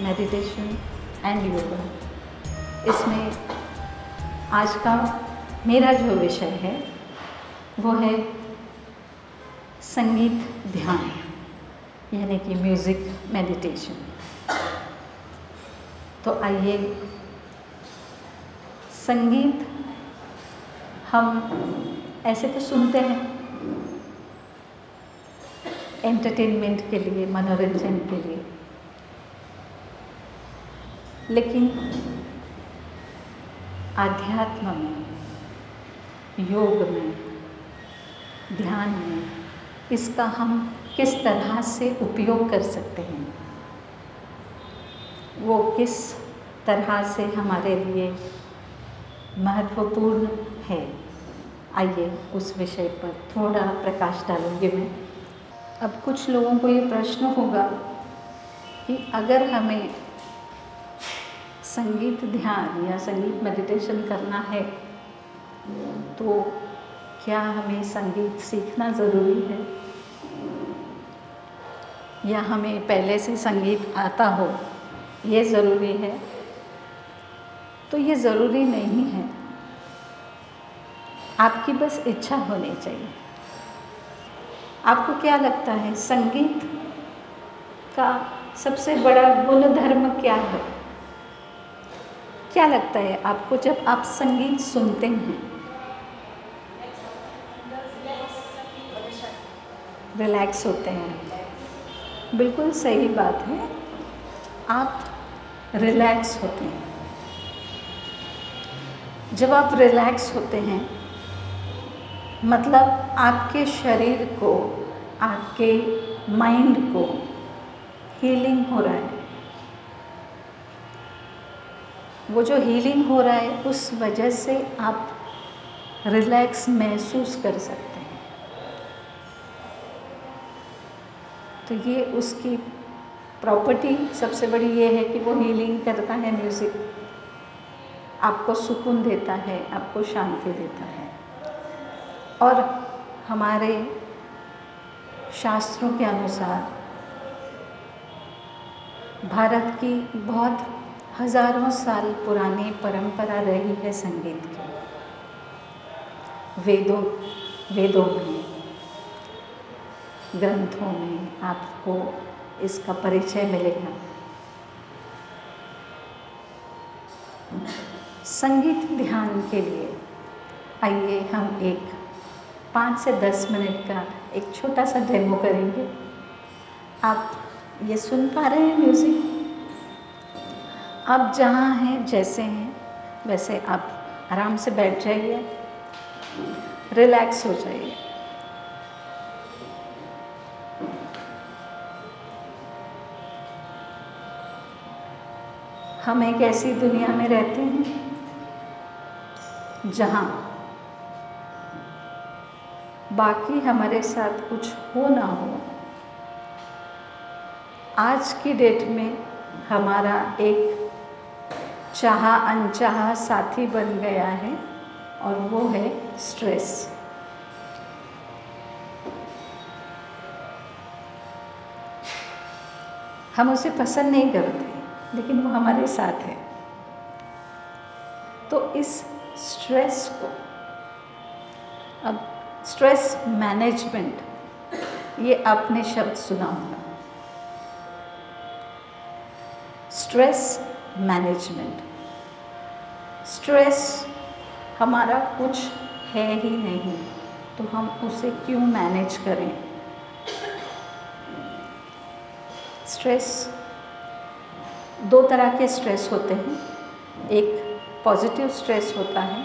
Meditation and yoga. इसमें आज का मेरा जो विषय है वो है संगीत ध्यान, यानी कि म्यूज़िक मेडिटेशन। तो आइए, संगीत हम ऐसे तो सुनते हैं एंटरटेनमेंट के लिए, मनोरंजन के लिए, लेकिन आध्यात्म में, योग में, ध्यान में इसका हम किस तरह से उपयोग कर सकते हैं, वो किस तरह से हमारे लिए महत्वपूर्ण है, आइए उस विषय पर थोड़ा प्रकाश डालूंगी मैं। अब कुछ लोगों को ये प्रश्न होगा कि अगर हमें संगीत ध्यान या संगीत मेडिटेशन करना है तो क्या हमें संगीत सीखना ज़रूरी है, या हमें पहले से संगीत आता हो ये ज़रूरी है? तो ये ज़रूरी नहीं है, आपकी बस इच्छा होनी चाहिए। आपको क्या लगता है संगीत का सबसे बड़ा गुणधर्म क्या है? क्या लगता है आपको जब आप संगीत सुनते हैं? रिलैक्स होते हैं, बिल्कुल सही बात है, आप रिलैक्स होते हैं। जब आप रिलैक्स होते हैं मतलब आपके शरीर को, आपके माइंड को हीलिंग हो रहा है। वो जो हीलिंग हो रहा है उस वजह से आप रिलैक्स महसूस कर सकते हैं। तो ये उसकी प्रॉपर्टी सबसे बड़ी ये है कि वो हीलिंग करता है। म्यूज़िक आपको सुकून देता है, आपको शांति देता है। और हमारे शास्त्रों के अनुसार भारत की बहुत हज़ारों साल पुरानी परंपरा रही है संगीत की। वेदों में, ग्रंथों में आपको इसका परिचय मिलेगा। संगीत ध्यान के लिए आइए हम एक 5 से 10 मिनट का एक छोटा सा डेमो करेंगे। आप ये सुन पा रहे हैं म्यूज़िक? आप जहाँ हैं, जैसे हैं वैसे आप आराम से बैठ जाइए, रिलैक्स हो जाइए। हम एक ऐसी दुनिया में रहते हैं जहाँ बाकी हमारे साथ कुछ हो ना हो, आज की डेट में हमारा एक चाहा अनचाहा साथी बन गया है और वो है स्ट्रेस। हम उसे पसंद नहीं करते लेकिन वो हमारे साथ है। तो इस स्ट्रेस को, अब स्ट्रेस मैनेजमेंट ये आपने शब्द सुना होगा। स्ट्रेस मैनेजमेंट, स्ट्रेस हमारा कुछ है ही नहीं तो हम उसे क्यों मैनेज करें? स्ट्रेस, दो तरह के स्ट्रेस होते हैं। एक पॉजिटिव स्ट्रेस होता है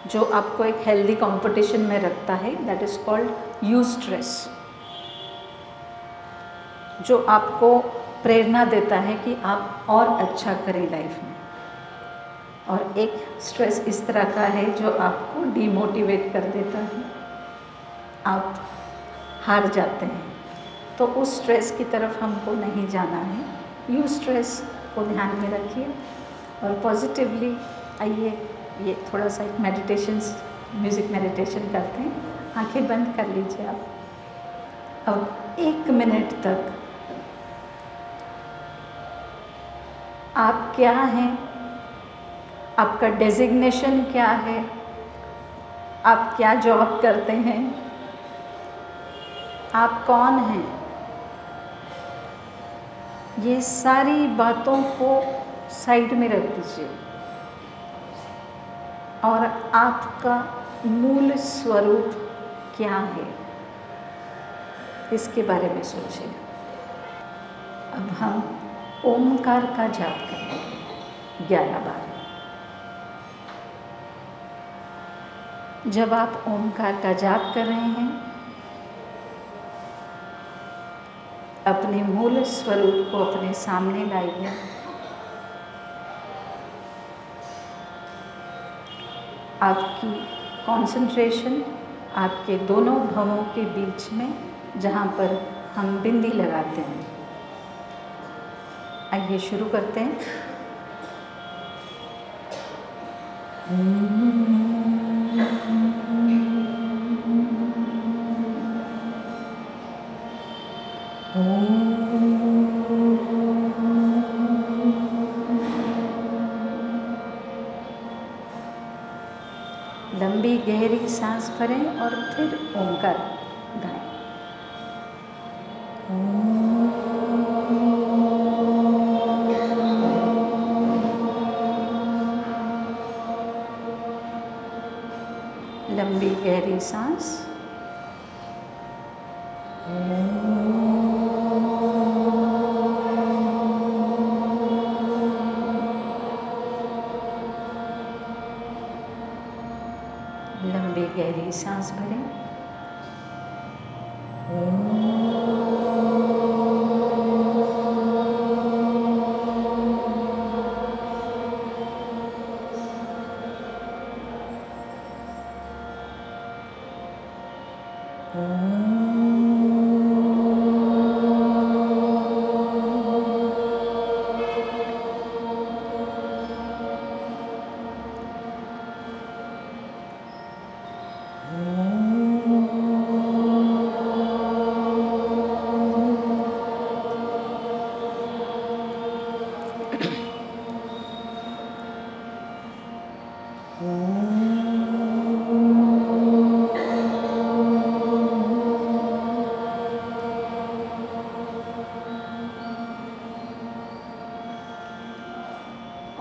जो आपको एक हेल्दी कंपटीशन में रखता है, that is called you stress, जो आपको प्रेरणा देता है कि आप और अच्छा करें लाइफ में। और एक स्ट्रेस इस तरह का है जो आपको डीमोटिवेट कर देता है, आप हार जाते हैं। तो उस स्ट्रेस की तरफ हमको नहीं जाना है। यू स्ट्रेस को ध्यान में रखिए और पॉजिटिवली आइए, ये थोड़ा सा एक म्यूज़िक मेडिटेशन करते हैं। आंखें बंद कर लीजिए आप। अब 1 मिनट तक आप क्या हैं, आपका डेजिग्नेशन क्या है, आप क्या जॉब करते हैं, आप कौन हैं, ये सारी बातों को साइड में रख दीजिए और आपका मूल स्वरूप क्या है इसके बारे में सोचिए। अब हम ओमकार का जाप करेंगे 11 बार। जब आप ओमकार का जाप कर रहे हैं, अपने मूल स्वरूप को अपने सामने लाइए। आपकी कंसंट्रेशन आपके दोनों भवों के बीच में, जहाँ पर हम बिंदी लगाते हैं। आइए शुरू करते हैं। लंबी गहरी सांस भरें और फिर ओमकार गाएं। लंबी गहरी सांस। लंबी गहरी सांस भरें।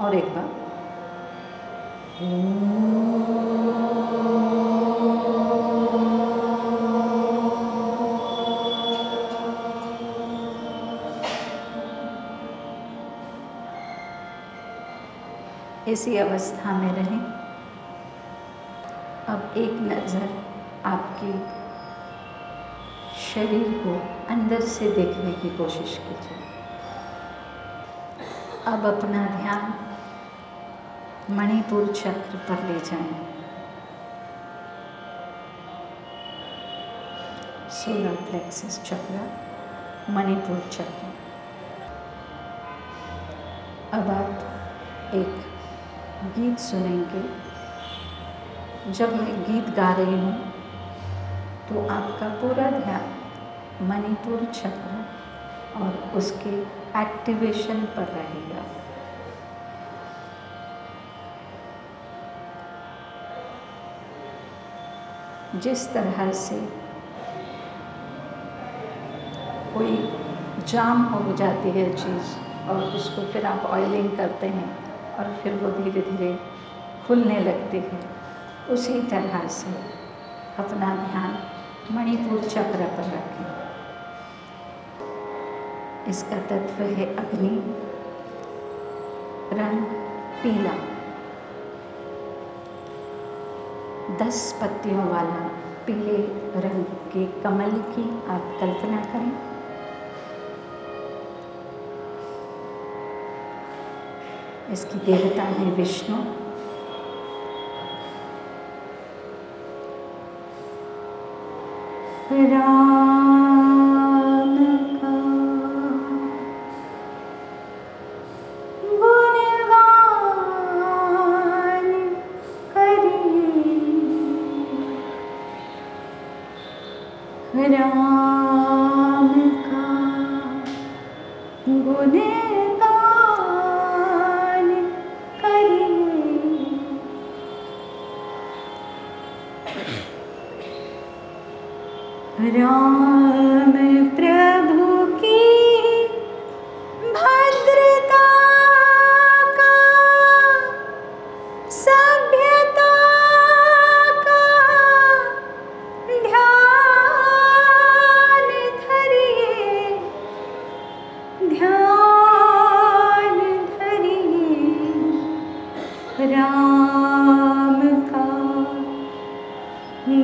और एक बार। इसी अवस्था में रहें। अब एक नज़र आपके शरीर को अंदर से देखने की कोशिश कीजिए। अब अपना ध्यान मणिपुर चक्र पर ले जाएं। सोलर प्लेक्सस चक्र, मणिपुर चक्र। अब आप एक गीत सुनेंगे। जब मैं गीत गा रही हूँ तो आपका पूरा ध्यान मणिपुर चक्र और उसके एक्टिवेशन पर रहेगा। जिस तरह से कोई जाम हो जाती है चीज़ और उसको फिर आप ऑयलिंग करते हैं और फिर वो धीरे धीरे खुलने लगती है, उसी तरह से अपना ध्यान मणिपुर चक्र पर रखें। इसका तत्व है अग्नि, रंग पीला। 10 पत्तियों वाला पीले रंग के कमल की आप कल्पना करें। इसकी देवता है विष्णु। राम का गुणगान करिए, राम का गुणगान राम प्रभु की भद्रता का, सभ्यता का ध्यान धरिए, ध्यान धरिए। राम का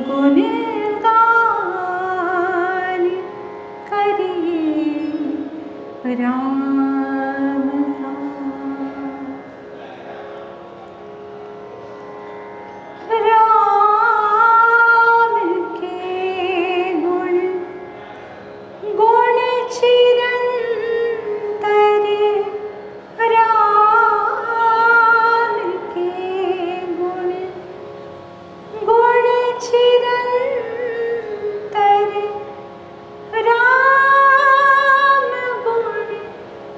गुणगान करिए, राम का। राम के गुण, गुण चिरंतर, राम के गुण, गुण चिरंतर। राम गुण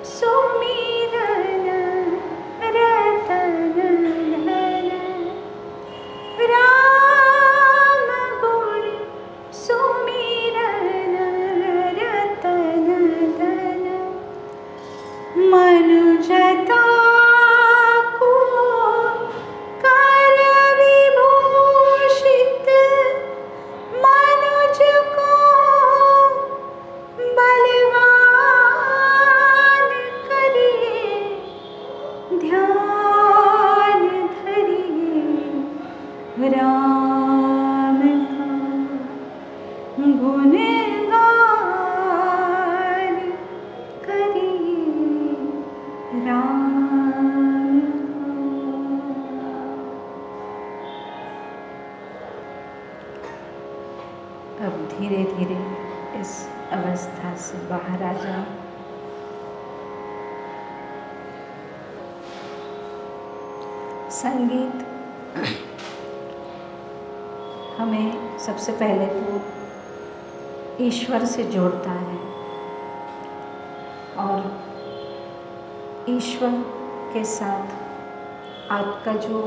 सुमिरन रतन धन, राम गुण सुमिरन रतन धन। मनुजता को कर विभूषित, मनुज को बलवान करिए, ध्यान धरिए। राम का गुणगान करिए, राम का। अब धीरे धीरे इस अवस्था से बाहर आ जाओ। संगीत हमें सबसे पहले तो ईश्वर से जोड़ता है, और ईश्वर के साथ आपका जो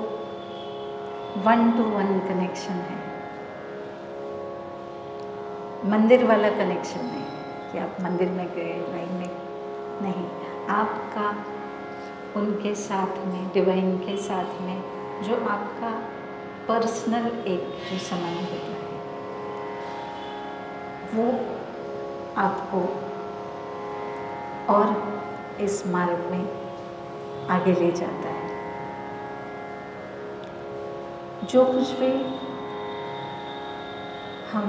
1-to-1 कनेक्शन है, मंदिर वाला कनेक्शन नहीं कि आप मंदिर में गए लाइन में, नहीं, आपका उनके साथ में, डिवाइन के साथ में जो आपका पर्सनल एक जो संबंध होता है, वो आपको और इस मार्ग में आगे ले जाता है। जो कुछ भी हम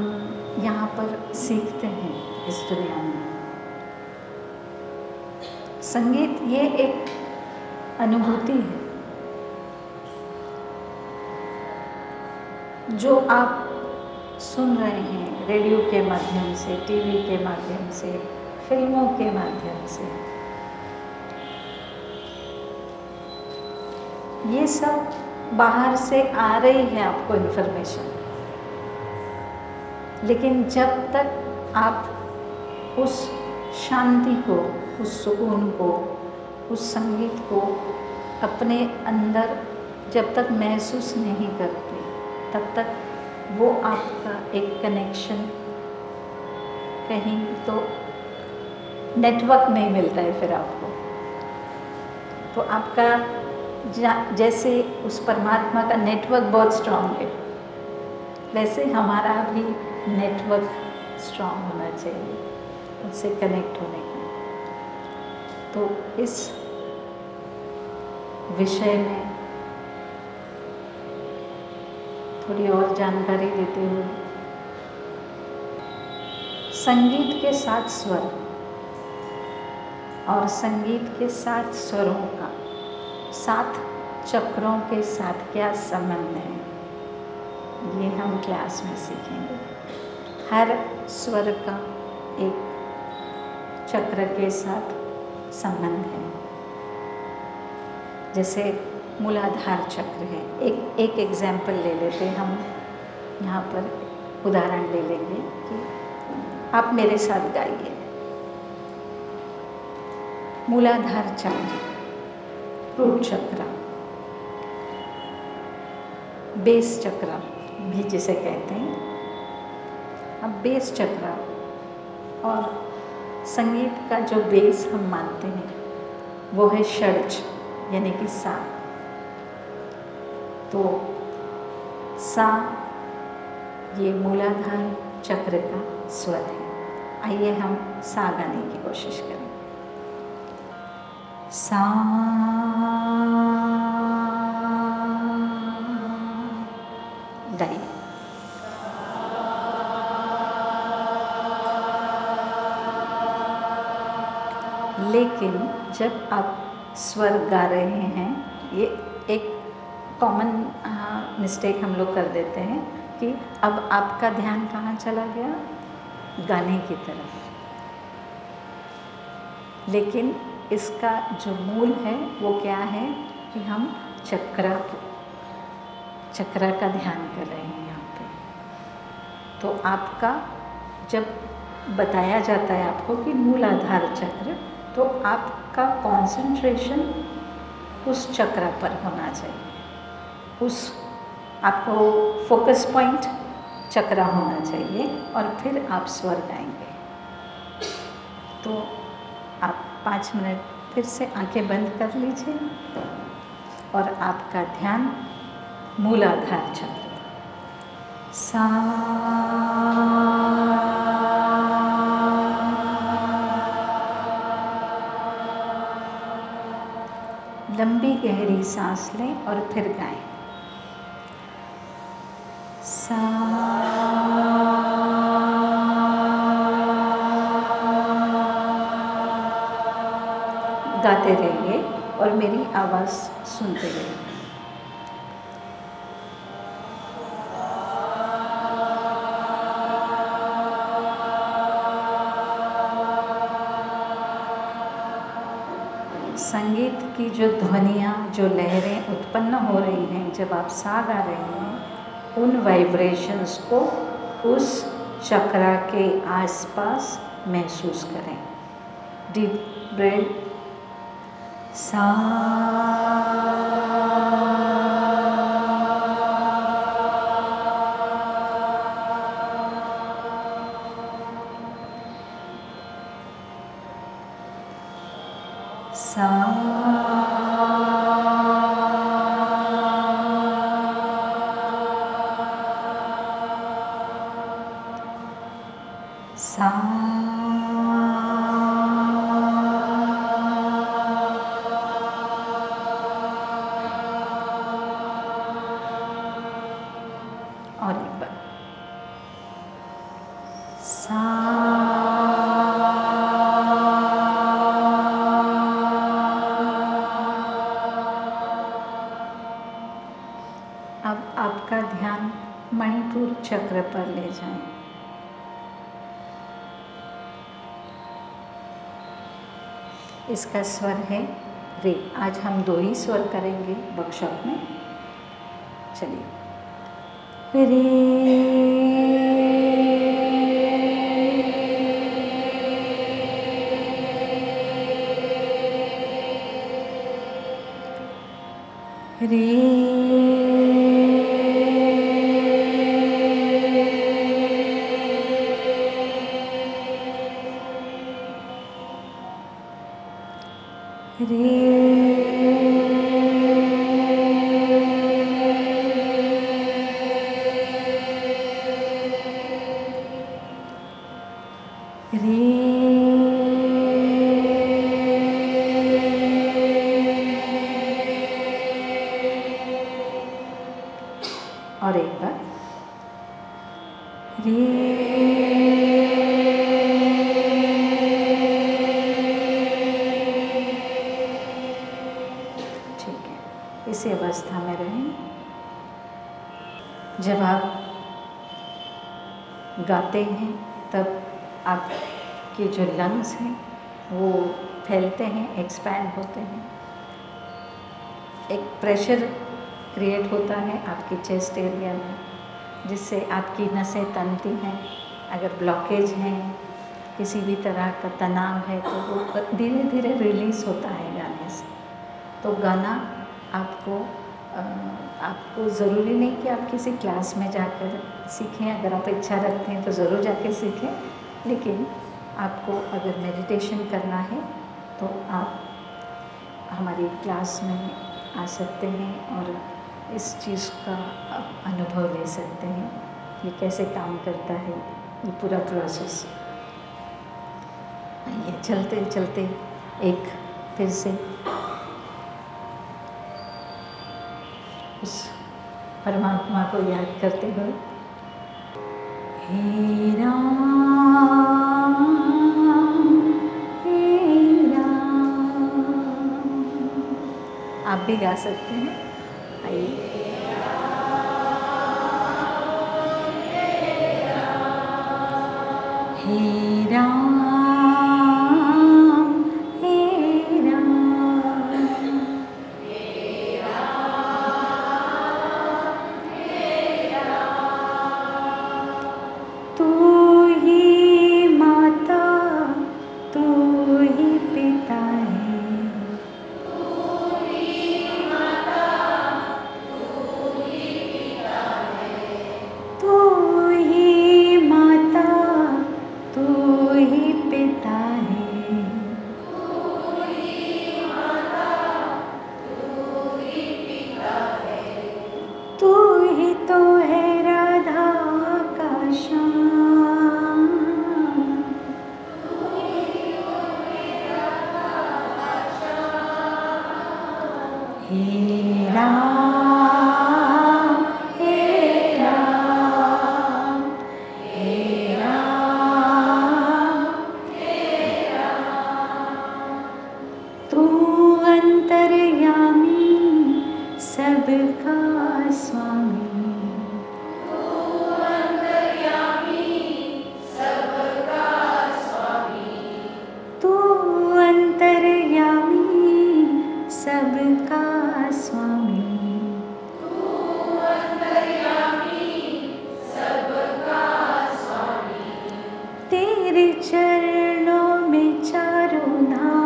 यहाँ पर सीखते हैं इस दुनिया में, संगीत ये एक अनुभूति है जो आप सुन रहे हैं रेडियो के माध्यम से, टीवी के माध्यम से, फिल्मों के माध्यम से। ये सब बाहर से आ रही है आपको इन्फॉर्मेशन, लेकिन जब तक आप उस शांति को, उस सुकून को, उस संगीत को अपने अंदर जब तक महसूस नहीं करते, तब तक वो आपका एक कनेक्शन कहीं तो नेटवर्क नहीं मिलता है फिर आपको। तो आपका जैसे उस परमात्मा का नेटवर्क बहुत स्ट्रांग है, वैसे हमारा भी नेटवर्क स्ट्रांग होना चाहिए उससे कनेक्ट होने के। तो इस विषय में थोड़ी और जानकारी देते हुए, संगीत के 7 स्वर और संगीत के 7 स्वरों का 7 चक्रों के साथ क्या संबंध है, ये हम क्लास में सीखेंगे। हर स्वर का एक चक्र के साथ संबंध है। जैसे मूलाधार चक्र है, एक एग्जाम्पल ले लेते हैं हम, यहाँ पर उदाहरण ले लेंगे कि आप मेरे साथ गाइए। मूलाधार चक्र, रूट चक्र, बेस चक्र, भी जिसे कहते हैं। अब बेस चक्र और संगीत का जो बेस हम मानते हैं वो है षड्ज यानी कि सा। तो सा ये मूलाधार चक्र का स्वर है। आइए हम सा गाने की कोशिश करें। सा गाइए। लेकिन जब आप स्वर गा रहे हैं, ये एक कॉमन मिस्टेक हम लोग कर देते हैं कि अब आपका ध्यान कहाँ चला गया? गाने की तरफ। लेकिन इसका जो मूल है वो क्या है कि हम चक्रा का ध्यान कर रहे हैं यहाँ पे। तो आपका जब बताया जाता है आपको कि मूलाधार चक्र, तो आपका कंसंट्रेशन उस चक्र पर होना चाहिए। उस आपको फोकस पॉइंट चक्र होना चाहिए और फिर आप स्वर गाएंगे। तो आप 5 मिनट फिर से आंखें बंद कर लीजिए और आपका ध्यान मूलाधार चक्र सा। लंबी गहरी सांस लें और फिर गाएं। सा गाते रहिए और मेरी आवाज़ सुनते रहिए। संगीत की जो ध्वनियाँ, जो लहरें उत्पन्न हो रही हैं जब आप सा गा रहे हैं, उन वाइब्रेशंस को उस चक्र के आसपास महसूस करें। Deep breath. सा सा सा और एक बार सा। अब आपका ध्यान मणिपुर चक्र पर ले जाएं। इसका स्वर है रे। आज हम 2 ही स्वर करेंगे वर्कशॉप में। चलिए। रे और एक बार ठीक है, इसी अवस्था में रहें। जब आप गाते हैं तब आपके जो लंग्स हैं वो फैलते हैं, एक्सपैंड होते हैं। एक प्रेशर क्रिएट होता है आपके चेस्ट एरिया में, जिससे आपकी नसें तनती हैं। अगर ब्लॉकेज हैं, किसी भी तरह का तनाव है, तो वो धीरे धीरे रिलीज़ होता है गाने से। तो गाना आपको आपको ज़रूरी नहीं कि आप किसी क्लास में जाकर सीखें। अगर आप इच्छा रखते हैं तो ज़रूर जाकर सीखें, लेकिन आपको अगर मेडिटेशन करना है तो आप हमारी क्लास में आ सकते हैं और इस चीज़ का आप अनुभव ले सकते हैं, ये कैसे काम करता है, ये पूरा प्रोसेस। आइए चलते चलते एक फिर से उस परमात्मा को याद करते हुए, हे राम हे राम। आप भी गा सकते हैं। आइए, हे राम हे राम, तू ही माता तू ही पिता है, तू ही माता तू ही पिता है, तू ही तो है राधा का श्याम, हे राम हे राम हे राम, तू अंतर्यामी सबका स्वामी, तू अंतर्यामी सबका स्वामी, तेरे चरणों में चारों धाम,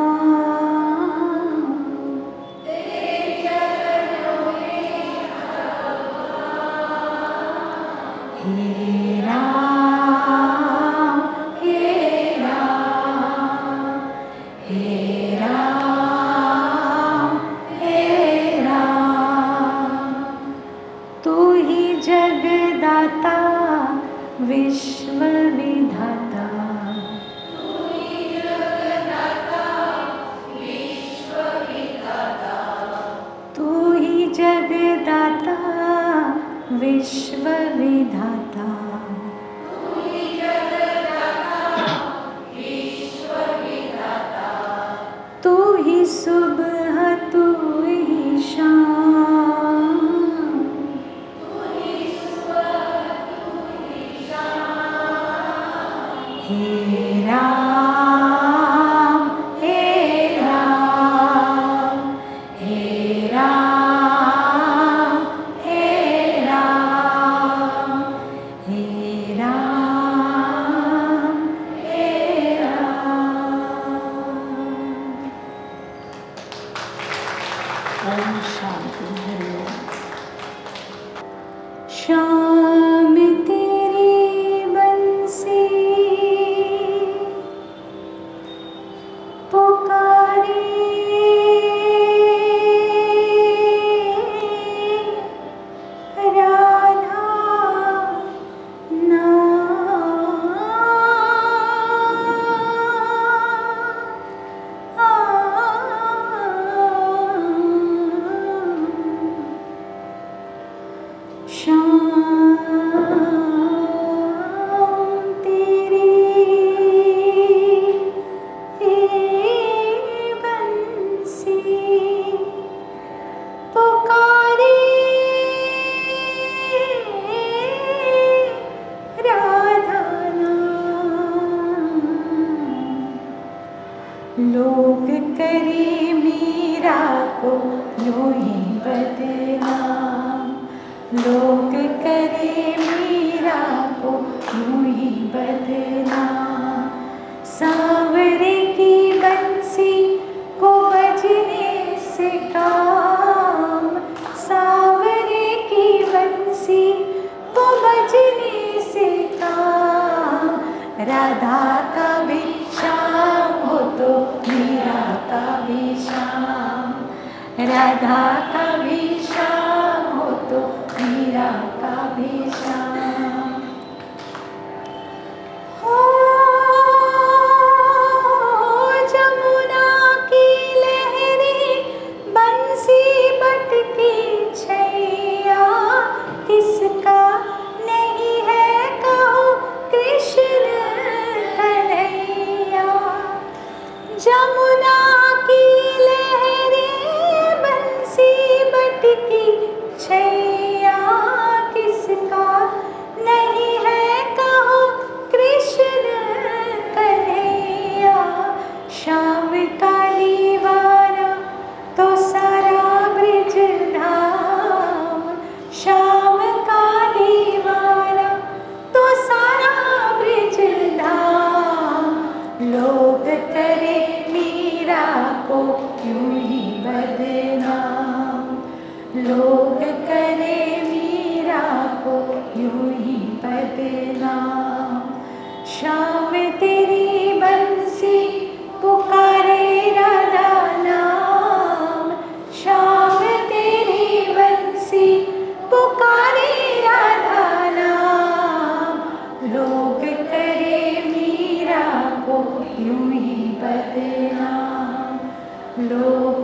हे राम हे राम हे राम हे राम, तू ही जगदाता विश्व विधाता, तू ही जगदाता विश्व विधाता, तू ही सुबह तू ही शाम, हे राम हे राम हे राम हे राम हे राम हे राम। ओम शांति। हरिओम। शाम तेरी बंसी राधा का भी श्याम हो तो मीरा का भी श्याम, राधा का भी श्याम हो तो मीरा का भी श्याम। हो जमुना की लहरी बंसी बटकी छैया, किसका नहीं है कहो कृष्ण कन्हैया। जमुना की लहरी बंसी बटकी छैया, किसका नहीं है कहो कृष्ण कन्हैया। श्याम काली वारा तो सारा ब्रज धाम, श्याम काली वारा तो सारा ब्रज धाम। लोग करे मीरा को यूं ही बदनाम, लोग करे मीरा को यूं ही बदनाम। श्याम तेरी बंसी पुकारे राधा नाम, श्याम तेरी बंसी पुकारे राधा नाम। लोग करे मीरा को यूं ही बदनाम, लोग